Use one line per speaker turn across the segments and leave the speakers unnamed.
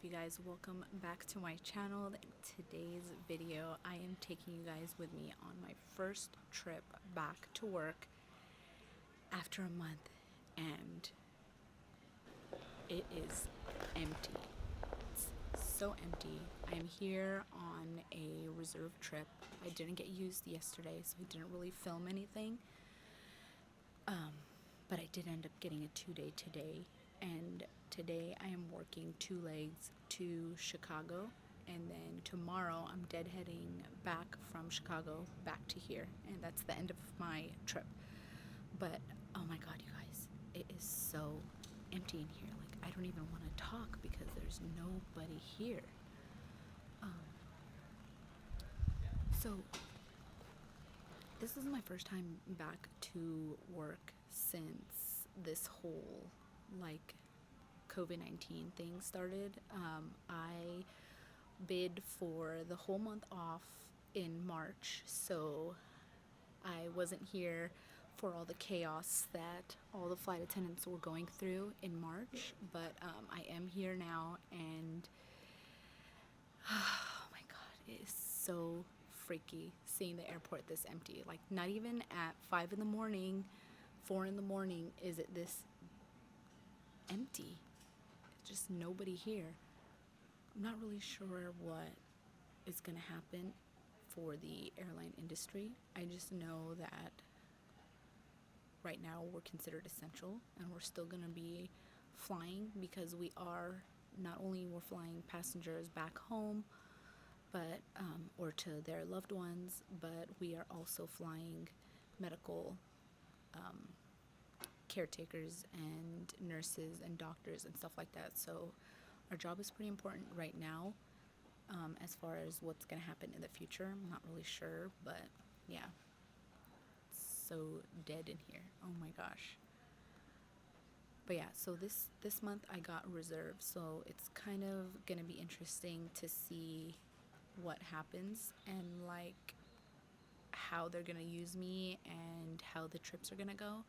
you guys? Welcome back to my channel. In today's video, I am taking you guys with me on my first trip back to work after a month, and it is empty. It's so empty. I am here on a reserve trip. I didn't get used yesterday, so I didn't really film anything. But I did end up getting a 2-day today, and today I am working 2 legs to Chicago, and then tomorrow I'm deadheading back from Chicago back to here, and that's the end of my trip. But oh my god, you guys, it is so empty in here. Like, I don't even want to talk because there's nobody here. So this is my first time back to work since this whole COVID-19 thing started. I bid for the whole month off in March, so I wasn't here for all the chaos that all the flight attendants were going through in March, but I am here now, and oh my god, it is so freaky seeing the airport this empty. Like, not even at 5 in the morning, 4 in the morning is it this empty. Just nobody here. I'm not really sure what is going to happen for the airline industry. I just know that right now we're considered essential, and we're still going to be flying because we are, not only we're flying passengers back home, but or to their loved ones, but we are also flying medical caretakers and nurses and doctors and stuff like that. So our job is pretty important right now. As far as what's going to happen in the future, I'm not really sure, but yeah, it's so dead in here. Oh my gosh. But yeah, so this month I got reserved, so it's kind of going to be interesting to see what happens and like how they're going to use me and how the trips are going to go.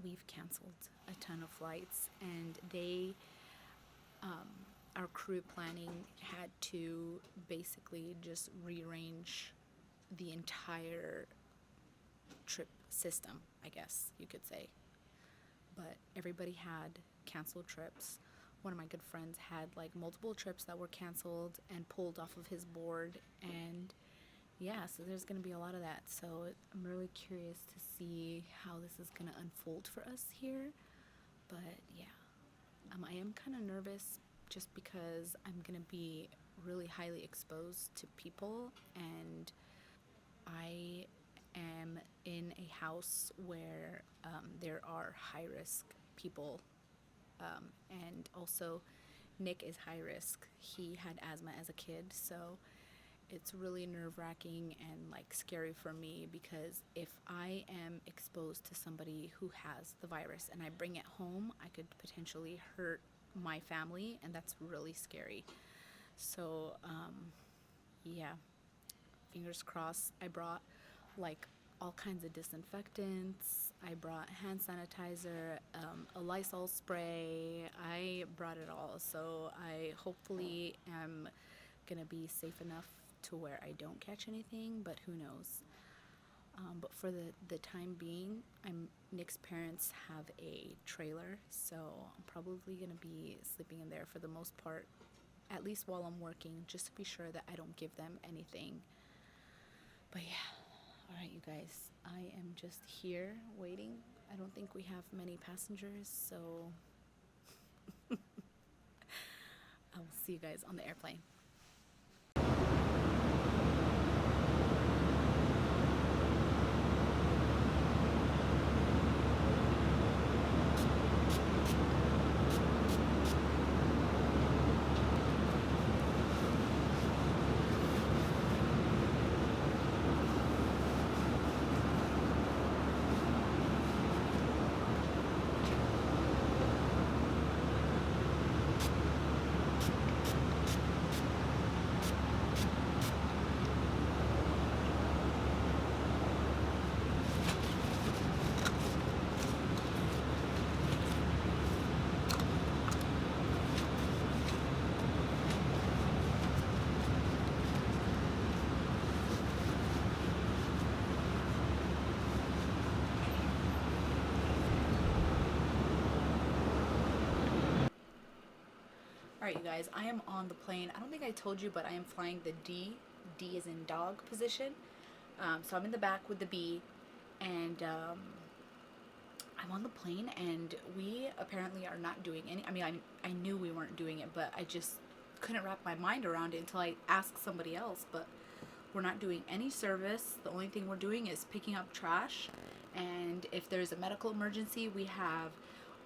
We've canceled a ton of flights, and our crew planning had to basically just rearrange the entire trip system, I guess you could say. But everybody had canceled trips. One of my good friends had like multiple trips that were canceled and pulled off of his board, and yeah, so there's going to be a lot of that. So I'm really curious to see how this is going to unfold for us here. But yeah, I am kind of nervous just because I'm going to be really highly exposed to people, and I am in a house where there are high-risk people, and also Nick is high risk. He had asthma as a kid, so it's really nerve-wracking and like scary for me, because if I am exposed to somebody who has the virus and I bring it home, I could potentially hurt my family, and that's really scary. So yeah, fingers crossed. I brought like all kinds of disinfectants. I brought hand sanitizer, a Lysol spray. I brought it all, so I hopefully am gonna be safe enough to where I don't catch anything, but who knows. But for the time being, Nick's parents have a trailer, so I'm probably gonna be sleeping in there for the most part, at least while I'm working, just to be sure that I don't give them anything. But yeah, alright you guys, I am just here waiting. I don't think we have many passengers, so I will see you guys on the airplane. Alright, you guys, I am on the plane. I don't think I told you, but I am flying the D. D is in dog position. So I'm in the back with the B, and I'm on the plane, and we apparently are not doing any. I mean, I knew we weren't doing it, but I just couldn't wrap my mind around it until I asked somebody else. But we're not doing any service. The only thing we're doing is picking up trash, and if there's a medical emergency, we have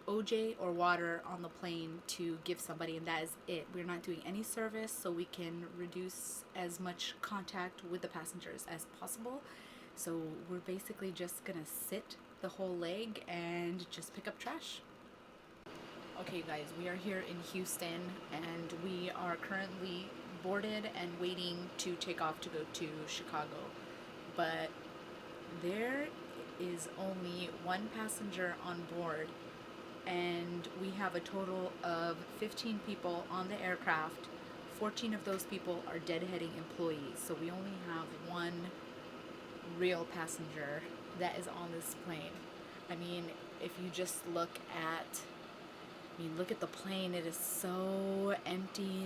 OJ or water on the plane to give somebody, and that is it. We're not doing any service, so we can reduce as much contact with the passengers as possible. So we're basically just gonna sit the whole leg and just pick up trash. Okay guys, we are here in Houston, and we are currently boarded and waiting to take off to go to Chicago. But there is only one passenger on board, and we have a total of 15 people on the aircraft. 14 of those people are deadheading employees, so we only have one real passenger that is on this plane. I mean, if you just look at the plane, it is so empty.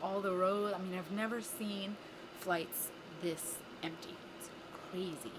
All the rows, I mean, I've never seen flights this empty. It's crazy.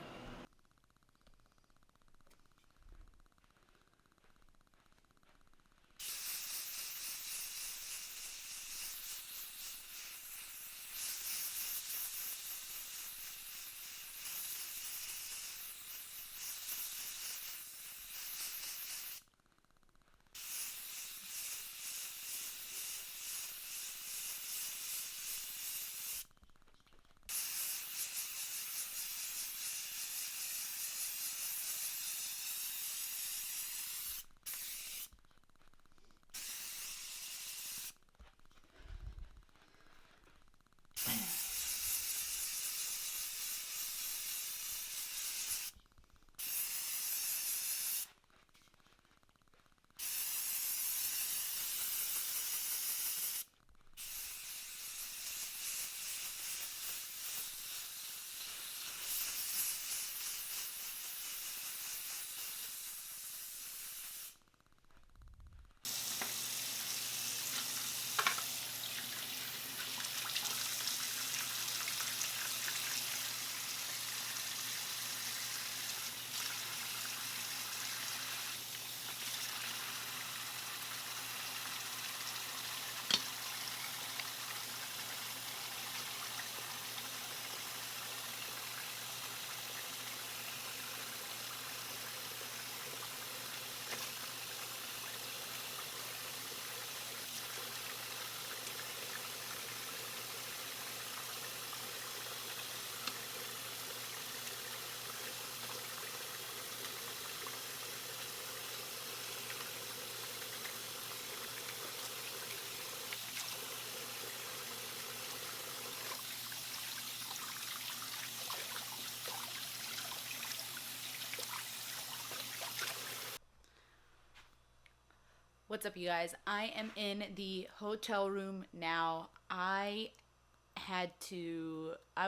What's up, you guys? I am in the hotel room now. I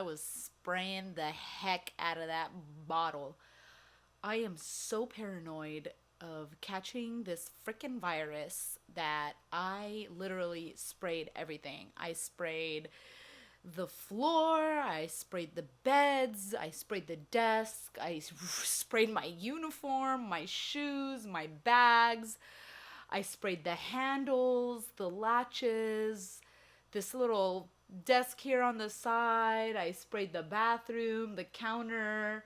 was spraying the heck out of that bottle. I am so paranoid of catching this freaking virus that I literally sprayed everything. I sprayed the floor, I sprayed the beds, I sprayed the desk, I sprayed my uniform, my shoes, my bags. I sprayed the handles, the latches, this little desk here on the side. I sprayed the bathroom, the counter.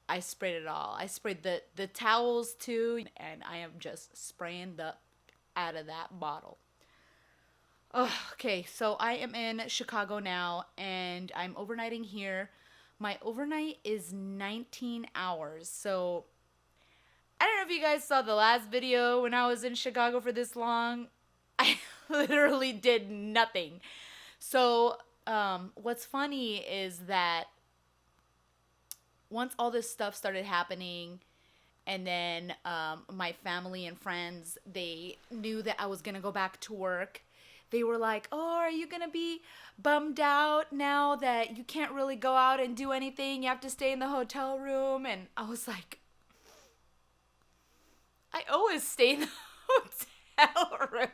I sprayed it all. I sprayed the towels too, and I am just spraying the out of that bottle. Oh, okay, so I am in Chicago now, and I'm overnighting here. My overnight is 19 hours, so I don't know if you guys saw the last video when I was in Chicago for this long. I literally did nothing. So what's funny is that once all this stuff started happening, and then my family and friends, they knew that I was going to go back to work. They were like, oh, are you going to be bummed out now that you can't really go out and do anything? You have to stay in the hotel room. And I was like, I always stay in the hotel room.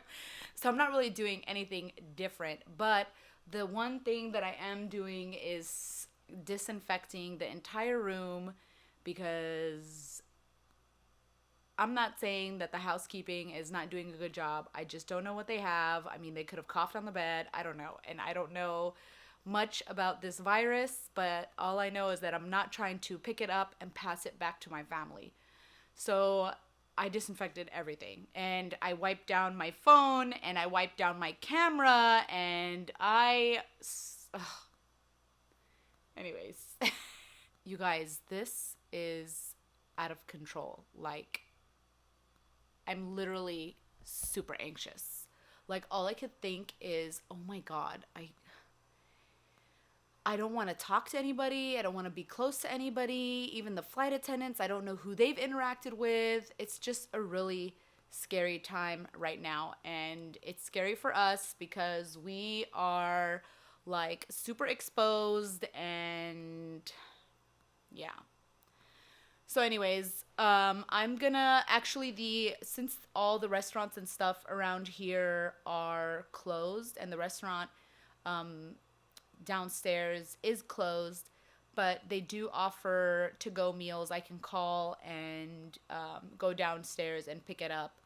So I'm not really doing anything different, but the one thing that I am doing is disinfecting the entire room, because I'm not saying that the housekeeping is not doing a good job. I just don't know what they have. I mean, they could have coughed on the bed. I don't know. And I don't know much about this virus, but all I know is that I'm not trying to pick it up and pass it back to my family. So I disinfected everything, and I wiped down my phone, and I wiped down my camera, and anyways, you guys, this is out of control. Like, I'm literally super anxious. Like, all I could think is, oh my God, I don't want to talk to anybody. I don't want to be close to anybody. Even the flight attendants, I don't know who they've interacted with. It's just a really scary time right now. And it's scary for us because we are like super exposed, and yeah. So anyways, I'm gonna actually, since all the restaurants and stuff around here are closed, and the restaurant downstairs is closed, but they do offer to-go meals. I can call and go downstairs and pick it up.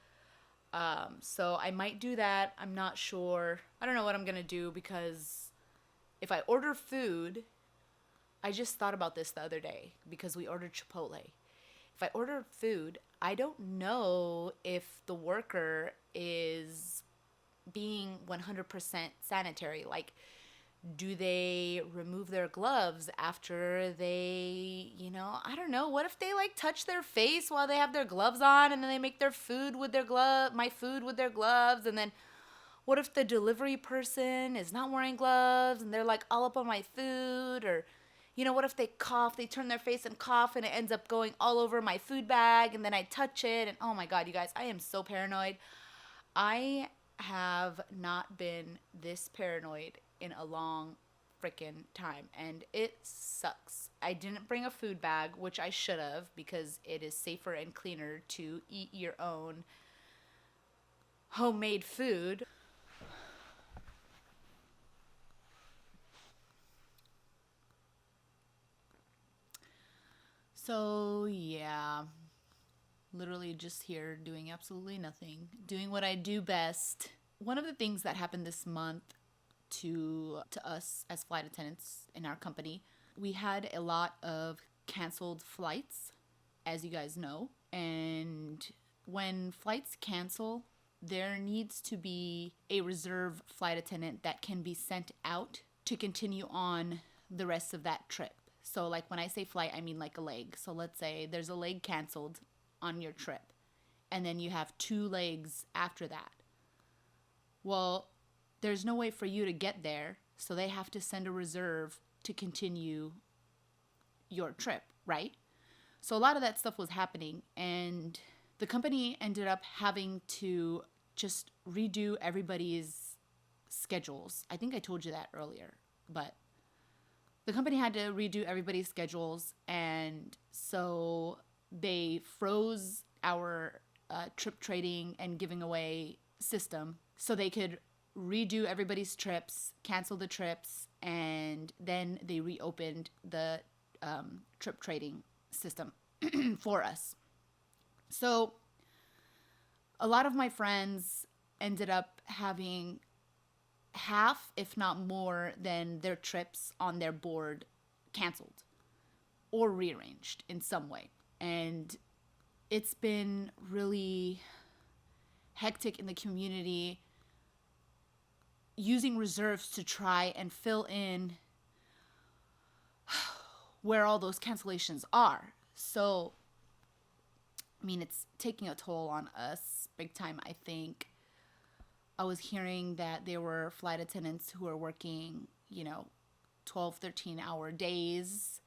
So I might do that. I'm not sure. I don't know what I'm gonna do, because if I order food, I just thought about this the other day because we ordered Chipotle. If I order food, I don't know if the worker is being 100% sanitary. Like, do they remove their gloves after they, I don't know. What if they like touch their face while they have their gloves on, and then they make their food with their my food with their gloves, and then what if the delivery person is not wearing gloves and they're like all up on my food? Or, what if they cough, they turn their face and cough, and it ends up going all over my food bag, and then I touch it, and oh my God, you guys, I am so paranoid. I have not been this paranoid in a long freaking time, and it sucks. I didn't bring a food bag, which I should have, because it is safer and cleaner to eat your own homemade food. So yeah, literally just here doing absolutely nothing, doing what I do best. One of the things that happened this month to us as flight attendants in our company, we had a lot of canceled flights, as you guys know. And when flights cancel, there needs to be a reserve flight attendant that can be sent out to continue on the rest of that trip. So like when I say flight, I mean like a leg. So let's say there's a leg canceled on your trip, and then you have 2 legs after that. Well, there's no way for you to get there, so they have to send a reserve to continue your trip, right? So a lot of that stuff was happening, and the company ended up having to just redo everybody's schedules. I think I told you that earlier, but the company had to redo everybody's schedules, and so they froze our trip trading and giving away system so they could redo everybody's trips, cancel the trips, and then they reopened the trip trading system for us. So a lot of my friends ended up having half, if not more, than their trips on their board canceled or rearranged in some way. And it's been really hectic in the community, using reserves to try and fill in where all those cancellations are. So, I mean, it's taking a toll on us big time, I think. I was hearing that there were flight attendants who are working, 12, 13-hour days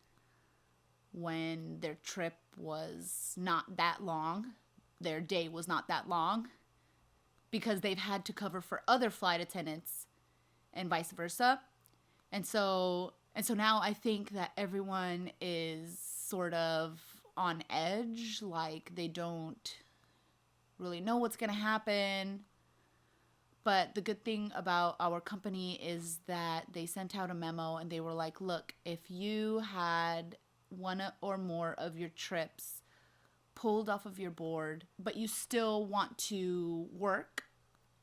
when their trip was not that long. Their day was not that long, because they've had to cover for other flight attendants and vice versa. And so now I think that everyone is sort of on edge, like they don't really know what's going to happen. But the good thing about our company is that they sent out a memo and they were like, look, if you had one or more of your trips pulled off of your board, but you still want to work,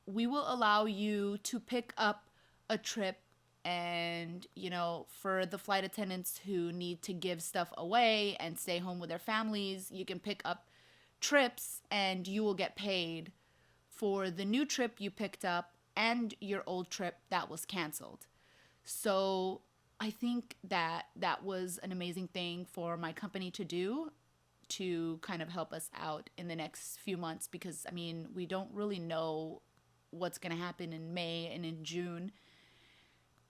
we will allow you to pick up a trip. And, for the flight attendants who need to give stuff away and stay home with their families, you can pick up trips and you will get paid for the new trip you picked up and your old trip that was canceled. So I think that was an amazing thing for my company to do, to kind of help us out in the next few months, because we don't really know what's going to happen in May and in June.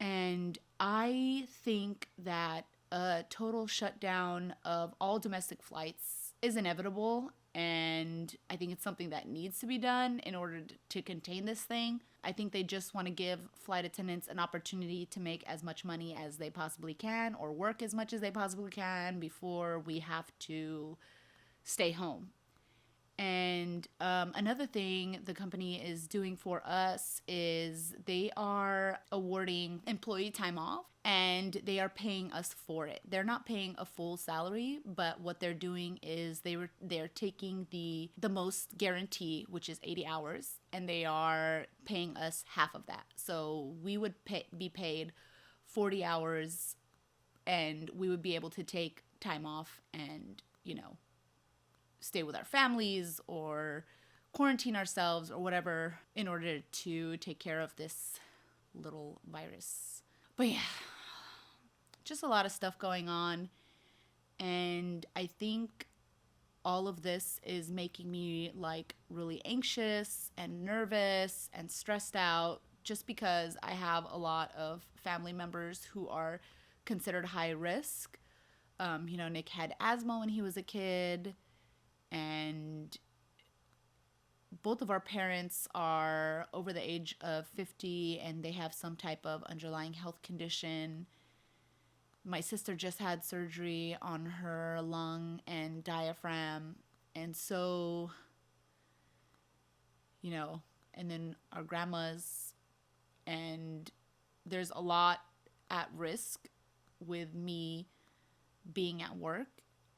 And I think that a total shutdown of all domestic flights is inevitable. And I think it's something that needs to be done in order to contain this thing. I think they just want to give flight attendants an opportunity to make as much money as they possibly can, or work as much as they possibly can, before we have to stay home. And another thing the company is doing for us is they are awarding employee time off, and they are paying us for it. They're not paying a full salary, but what they're doing is they're taking the most guarantee, which is 80 hours, and they are paying us half of that. So we would be paid 40 hours, and we would be able to take time off and, stay with our families or quarantine ourselves or whatever, in order to take care of this little virus. But yeah, just a lot of stuff going on. And I think all of this is making me really anxious and nervous and stressed out, just because I have a lot of family members who are considered high risk. Nick had asthma when he was a kid, and both of our parents are over the age of 50, and they have some type of underlying health condition. My sister just had surgery on her lung and diaphragm, and so, and then our grandmas, and there's a lot at risk with me being at work.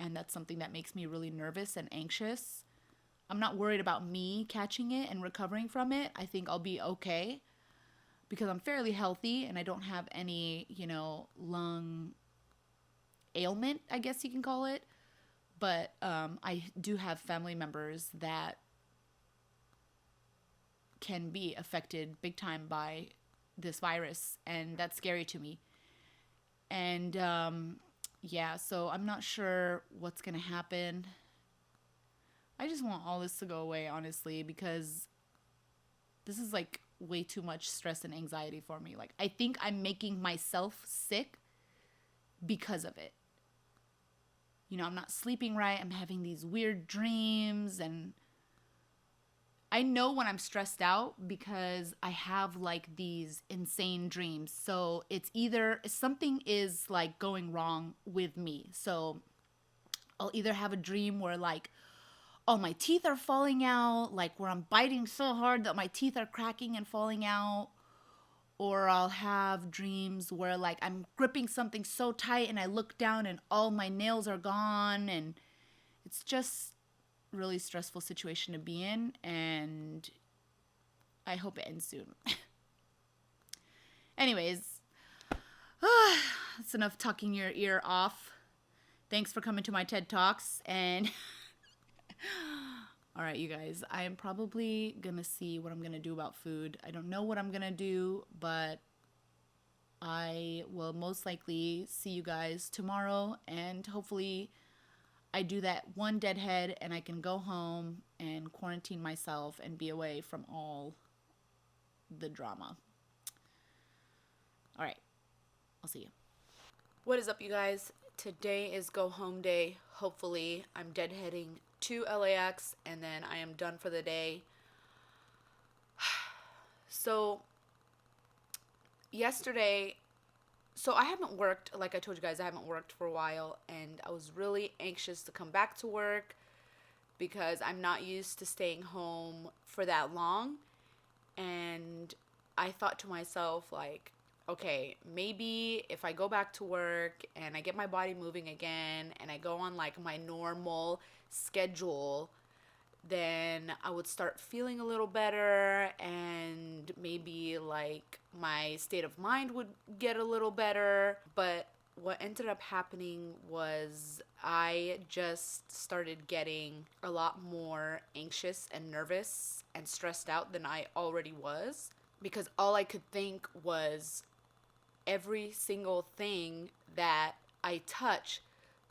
And that's something that makes me really nervous and anxious. I'm not worried about me catching it and recovering from it. I think I'll be okay, because I'm fairly healthy and I don't have any, lung ailment, I guess you can call it. But I do have family members that can be affected big time by this virus, and that's scary to me. And yeah, so I'm not sure what's going to happen. I just want all this to go away, honestly, because this is way too much stress and anxiety for me. I think I'm making myself sick because of it. I'm not sleeping right. I'm having these weird dreams, and I know when I'm stressed out because I have these insane dreams. So it's either something is going wrong with me. So I'll either have a dream where all my teeth are falling out, where I'm biting so hard that my teeth are cracking and falling out. Or I'll have dreams where I'm gripping something so tight and I look down and all my nails are gone, and it's just really stressful situation to be in, and I hope it ends soon. Anyways, that's enough talking your ear off. Thanks for coming to my TED Talks, and all right, you guys, I am probably gonna see what I'm gonna do about food. I don't know what I'm gonna do, but I will most likely see you guys tomorrow, and hopefully I do that one deadhead and I can go home and quarantine myself and be away from all the drama. All right, I'll see you. What is up, you guys? Today is go home day. Hopefully I'm deadheading to LAX and then I am done for the day. So yesterday, I haven't worked, like I told you guys, I haven't worked for a while, and I was really anxious to come back to work because I'm not used to staying home for that long. And I thought to myself, like, okay, maybe if I go back to work and I get my body moving again and I go on like my normal schedule, then I would start feeling a little better, and maybe like my state of mind would get a little better. But what ended up happening was I just started getting a lot more anxious and nervous and stressed out than I already was, because all I could think was every single thing that I touch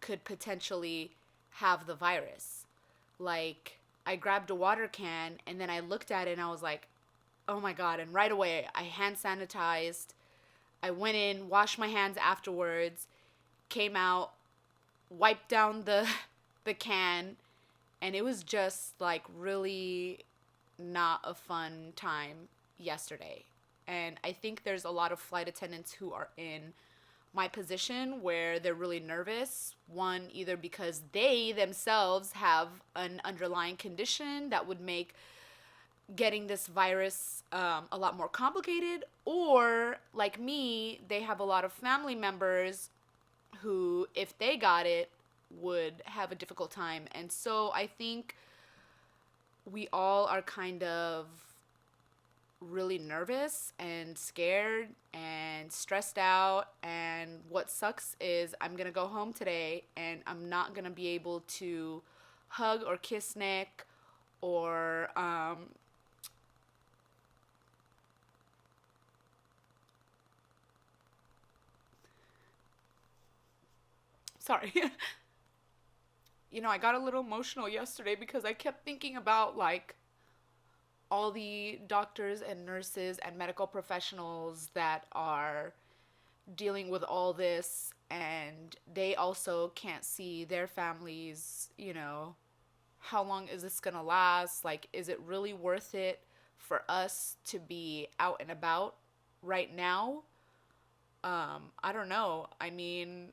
could potentially have the virus. Like, I grabbed a water can and then I looked at it and I was like, oh my God. And right away, I hand sanitized. I went in, washed my hands afterwards, came out, wiped down the can, and it was just like really not a fun time yesterday. And I think there's a lot of flight attendants who are in my position where they're really nervous. One, either because they themselves have an underlying condition that would make getting this virus a lot more complicated, or like me, they have a lot of family members who, if they got it, would have a difficult time. And so I think we all are kind of really nervous and scared and stressed out. And what sucks is I'm gonna go home today and I'm not gonna be able to hug or kiss Nick or sorry. You know, I got a little emotional yesterday because I kept thinking about like all the doctors and nurses and medical professionals that are dealing with all this, and they also can't see their families, you know, how long is this gonna last? Like, is it really worth it for us to be out and about right now? I don't know. I mean,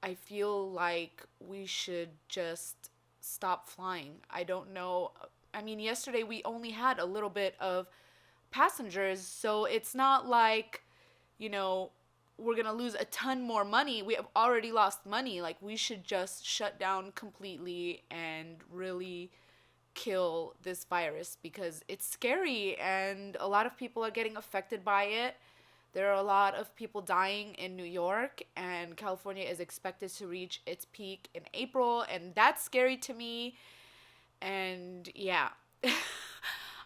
I feel like we should just stop flying. I don't know. I mean, yesterday we only had a little bit of passengers, so it's not like, you know, we're going to lose a ton more money. We have already lost money. Like, we should just shut down completely and really kill this virus because it's scary and a lot of people are getting affected by it. There are a lot of people dying in New York, and California is expected to reach its peak in April, and that's scary to me. And yeah,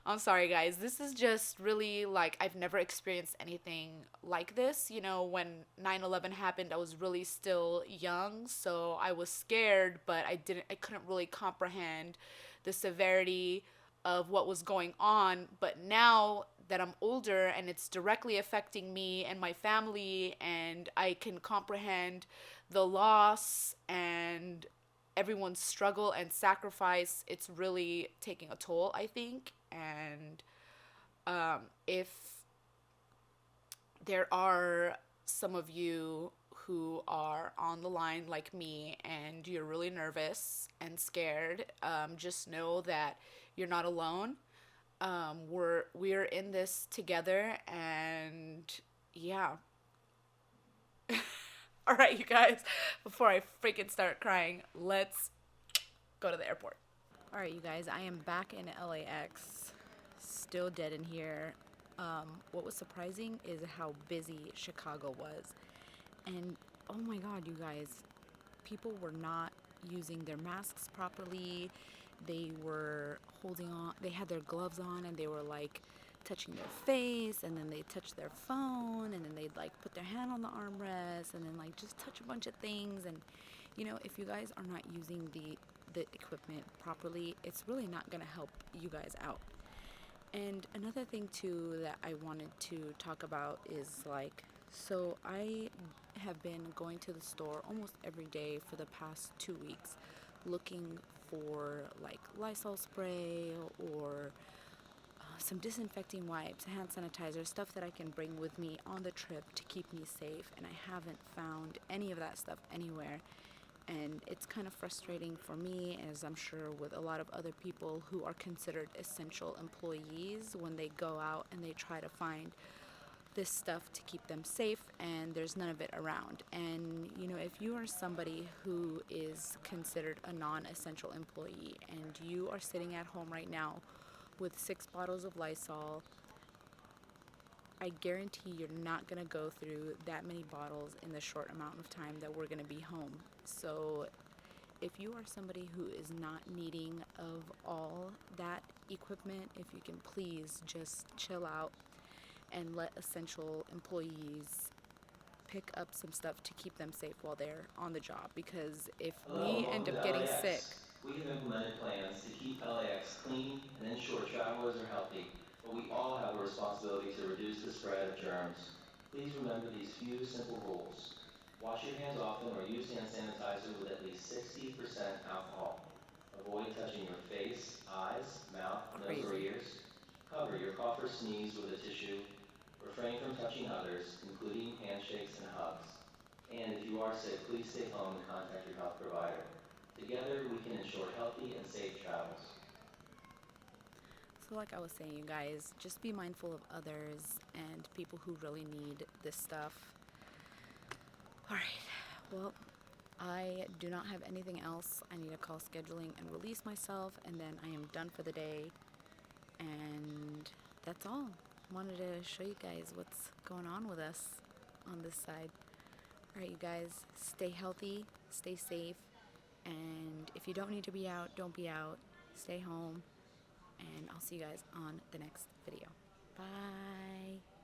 I'm sorry, guys. This is just really like, I've never experienced anything like this. You know, when 9/11 happened, I was really still young, so I was scared, but I couldn't really comprehend the severity of what was going on. But now that I'm older and it's directly affecting me and my family, and I can comprehend the loss and everyone's struggle and sacrifice, it's really taking a toll, I think. And if there are some of you who are on the line like me and you're really nervous and scared, just know that you're not alone. We're in this together, and yeah. All right, you guys, before I freaking start crying, let's go to the airport. All right, you guys, I am back in LAX, still dead in here. What was surprising is how busy Chicago was. And oh my God, you guys, people were not using their masks properly. They were holding on, they had their gloves on and they were like touching their face, and then they touch their phone, and then they'd like put their hand on the armrest and then like just touch a bunch of things. And you know, if you guys are not using the equipment properly, it's really not going to help you guys out. And another thing too that I wanted to talk about is like, so I have been going to the store almost every day for the past 2 weeks looking for like Lysol spray or some disinfecting wipes, hand sanitizer, stuff that I can bring with me on the trip to keep me safe. And I haven't found any of that stuff anywhere. And it's kind of frustrating for me, as I'm sure with a lot of other people who are considered essential employees, when they go out and they try to find this stuff to keep them safe and there's none of it around. And if you are somebody who is considered a non-essential employee and you are sitting at home right now with 6 bottles of Lysol, I guarantee you're not going to go through that many bottles in the short amount of time that we're going to be home. So if you are somebody who is not needing of all that equipment, if you can please just chill out and let essential employees pick up some stuff to keep them safe while they're on the job. Because if
Hello and
we
welcome
end
to
up getting sick,
LAX. We have implemented plans to keep LAX clean and ensure travelers are healthy, but we all have a responsibility to reduce the spread of germs. Please remember these few simple rules. Wash your hands often or use hand sanitizer with at least 60% alcohol. Avoid touching your face, eyes, mouth, nose, or
crazy.
ears. Cover your cough or sneeze with a tissue. Refrain from touching others, including handshakes and hugs. And if you are sick, please stay home and contact your health provider. Together, we can ensure healthy and safe travels.
So, like I was saying, you guys, just be mindful of others and people who really need this stuff. All right. Well, I do not have anything else. I need to call scheduling and release myself, and then I am done for the day. And that's all. Wanted to show you guys what's going on with us on this side. All right, you guys, stay healthy, stay safe, and if you don't need to be out, don't be out. Stay home, and I'll see you guys on the next video. Bye.